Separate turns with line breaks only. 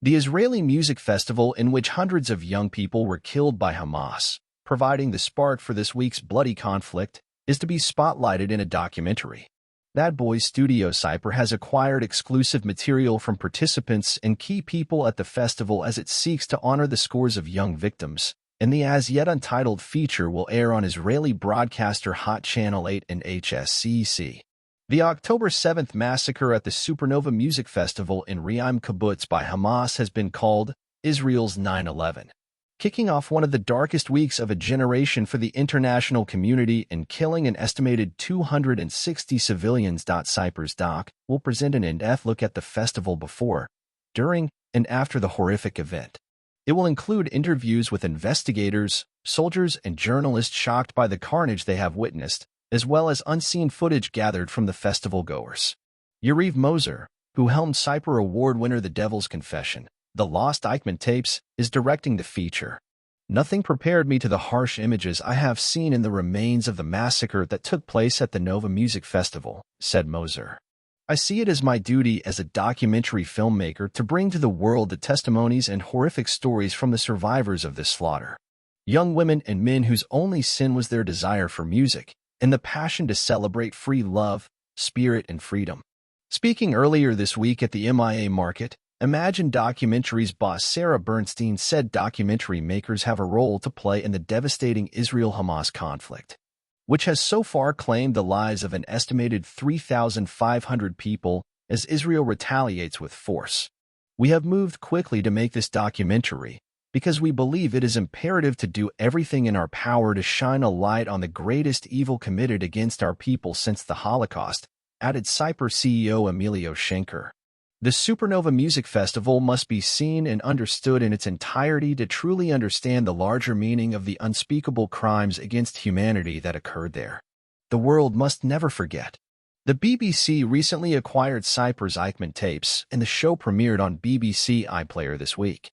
The Israeli music festival in which hundreds of young people were killed by Hamas, providing the spark for this week's bloody conflict, is to be spotlighted in a documentary. That Boys Studio Sipur has acquired exclusive material from participants and key people at the festival as it seeks to honor the scores of young victims, and the as-yet-untitled feature will air on Israeli broadcaster Hot Channel 8 and HSCC. The October 7th massacre at the Supernova Music Festival in Re'im kibbutz by Hamas has been called Israel's 9/11. Kicking off one of the darkest weeks of a generation for the international community and killing an estimated 260 civilians.Sipur's doc will present an in-depth look at the festival before, during, and after the horrific event. It will include interviews with investigators, soldiers, and journalists shocked by the carnage they have witnessed, as well as unseen footage gathered from the festival-goers. Yariv Moser, who helmed Sipur Award winner The Devil's Confession, The Lost Eichmann Tapes, is directing the feature. Nothing prepared me to the harsh images I have seen in the remains of the massacre that took place at the Nova Music Festival, said Moser. I see it as my duty as a documentary filmmaker to bring to the world the testimonies and horrific stories from the survivors of this slaughter. Young women and men whose only sin was their desire for music and the passion to celebrate free love, spirit, and freedom. Speaking earlier this week at the MIA market, Imagine Documentaries boss Sarah Bernstein said documentary makers have a role to play in the devastating Israel-Hamas conflict, which has so far claimed the lives of an estimated 3,500 people as Israel retaliates with force. We have moved quickly to make this documentary because we believe it is imperative to do everything in our power to shine a light on the greatest evil committed against our people since the Holocaust, added Sipur CEO Emilio Schenker. The Supernova Music Festival must be seen and understood in its entirety to truly understand the larger meaning of the unspeakable crimes against humanity that occurred there. The world must never forget. The BBC recently acquired Sipur's Eichmann tapes, and the show premiered on BBC iPlayer this week.